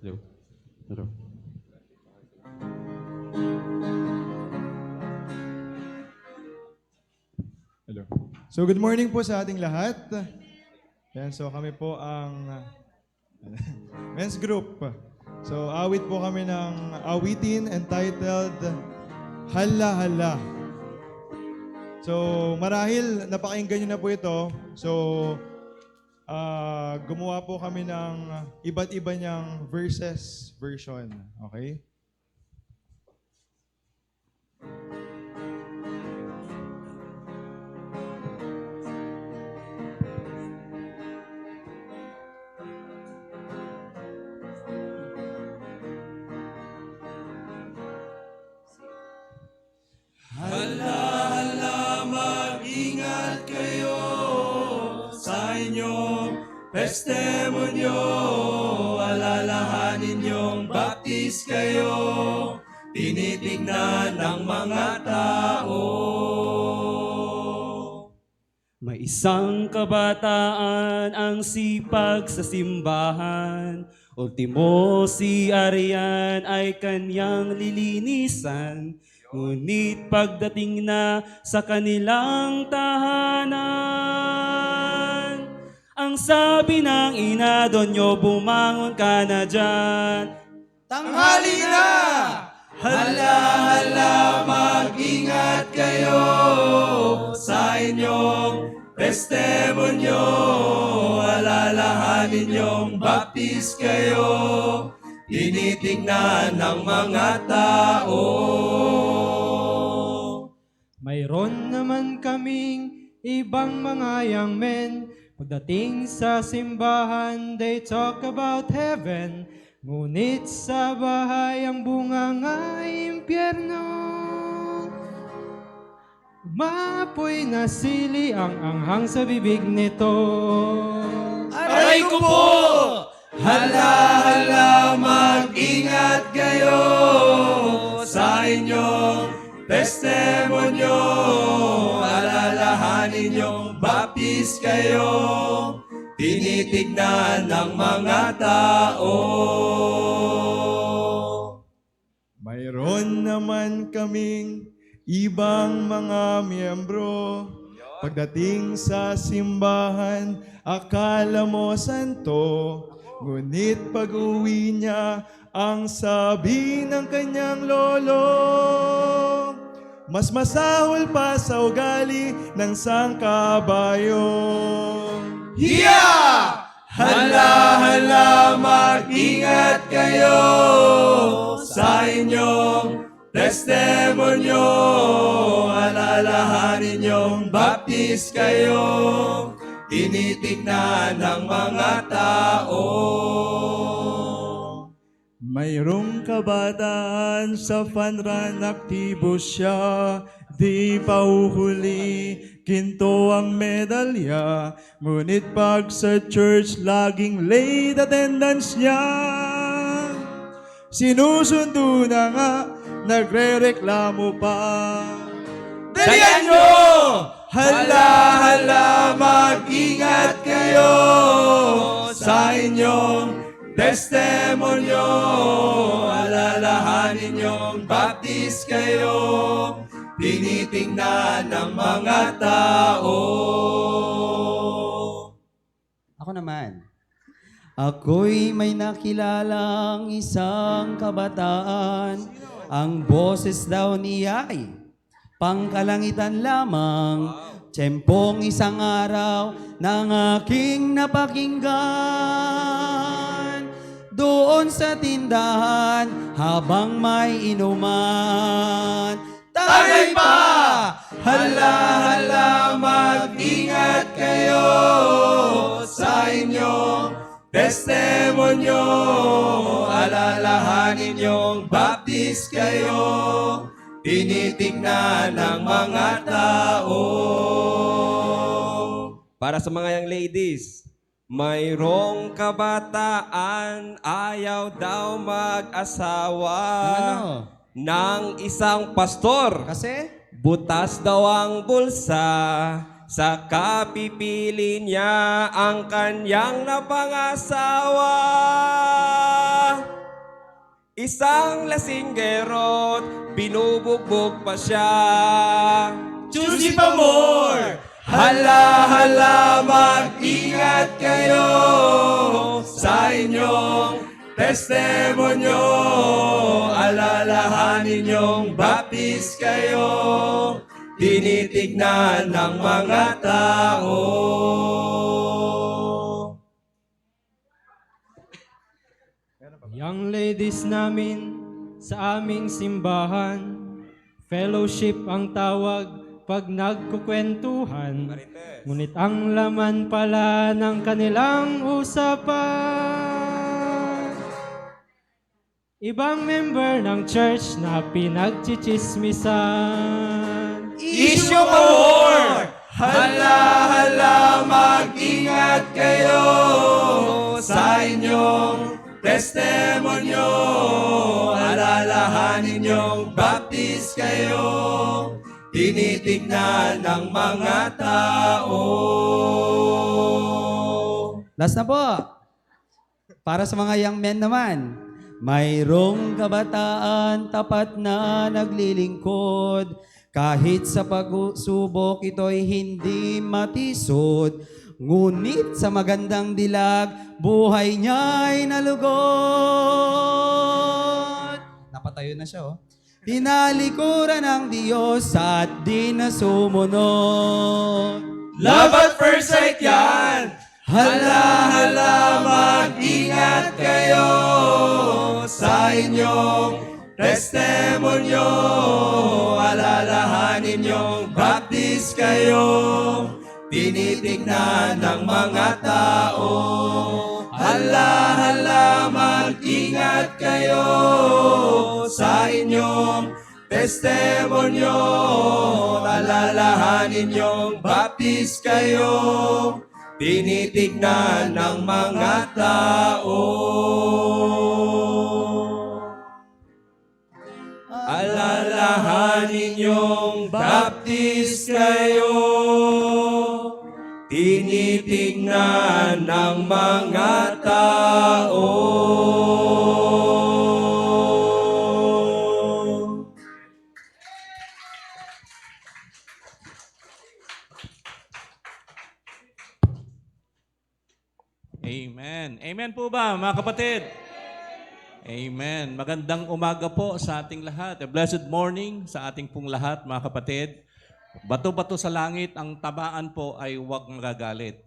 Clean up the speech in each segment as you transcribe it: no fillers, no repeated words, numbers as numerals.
Hello. Hello. Hello. So good morning po sa ating lahat. Yan, so kami po ang men's group. So awit po kami ng awitin entitled Hala Hala. So marahil napakinggan nyo na po ito. So gumawa po kami ng iba't iba niyang version. Okay? Mag-ingat kayo sa inyong testimonyo. Alalahanin niyong baptis kayo, tinitignan ng mga tao. May isang kabataan ang sipag sa simbahan. Ultimo si Arian ay kanyang lilinisan. Ngunit pagdating na sa kanilang tahanan, ang sabi ng ina, Donyo, bumangon ka na dyan. Tanghali na! Hala, hala, mag-ingat kayo sa inyong testimonyo. Alalahanin niyong baptis kayo, tinitignan ng mga tao. Mayroon naman kaming ibang mga young men. Pagdating sa simbahan, they talk about heaven. Ngunit sa bahay, ang bunganga ay impyerno. Maapoy na sili ang anghang sa bibig nito. Aray ko po! Hala, hala, mag-ingat kayo sa inyong testimonyo. Alalahanin niyong baptis kayo, tinitignan ng mga tao. Mayroon naman kaming ibang mga miyembro. Pagdating sa simbahan, akala mo santo. Ngunit pag-uwi niya, ang sabi ng kanyang lolo, mas masahol pa sa ugali ng sangkabayo. Hiya! Hala, hala, mag-ingat kayo sa inyong testimonyo. Alalahanin niyong baptis kayo, tinitignan ng mga tao. Mayroong kabataan sa funrun, aktibo siya, di pa uhuli, ginto ang medalya. Ngunit pag sa church, laging late attendance niya. Sinusundo na nga, nagre-reklamo pa. Dalian nyo! Hala, hala, mag-ingat kayo sa inyong testimonyo. Alalahanin niyong baptis kayo, tinitingnan ng mga tao. Ako naman. Ako'y may nakilalang isang kabataan. Ang boses daw niya'y pangkalangitan lamang. Tiyempong isang araw ng aking napakinggan. Doon sa tindahan habang may inuman. Tagay pa! Hala, hala, mag-ingat kayo sa inyong testimonyo. Alalahanin niyong baptis kayo, tinitignan ng mga tao. Para sa mga young ladies, mayroong kabataan ayaw daw mag-asawa ng isang pastor. Kasi? Butas daw ang bulsa, sa kapipili niya ang kanyang napangasawa. Isang lasinggerot, binubugbog pa siya. Choosy pa more! Hala, hala, mag-ingat kayo sa inyong testimonyo. Alalahanin niyong baptist kayo, tinitignan ng mga tao. Young ladies namin sa aming simbahan, fellowship ang tawag pag nagkukwentuhan. Ngunit ang laman pala ng kanilang usapan, ibang member ng church na pinagchichismisan. Issue pa more! Hala, hala, mag-ingat kayo sa inyong testimonyo. Alalahanin niyong baptist kayo, tinitignan ng mga tao. Last na po. Para sa mga young men naman. Mayroong kabataan tapat na naglilingkod. Kahit sa pagsubok ito'y hindi matisod. Ngunit sa magandang dilag, buhay niya'y nalugod. Napatayo na siya, oh. Tinalikuran ng Diyos at di na sumunod. Love at first sight yan! Hala, hala, mag-ingat kayo sa inyong testimonyo. Alalahanin niyong baptist kayo, tinitignan ng mga tao. Hala, hala, mag-ingat kayo sa inyong testimonyo. Alalahanin niyong baptist kayo, tinitignan ng mga tao. Alalahanin niyong baptist kayo, tinitignan ng mga tao. Amen. Amen po ba, mga kapatid? Amen. Magandang umaga po sa ating lahat. A blessed morning sa ating pong lahat, mga kapatid. Bato-bato sa langit, ang tabaan po ay huwag magagalit.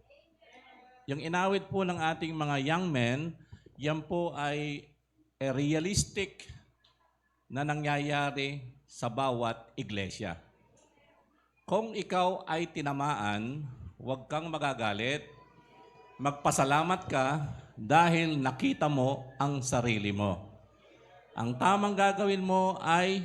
Yung inawit po ng ating mga young men, yan po ay realistic na nangyayari sa bawat iglesia. Kung ikaw ay tinamaan, huwag kang magagalit. Magpasalamat ka dahil nakita mo ang sarili mo. Ang tamang gagawin mo ay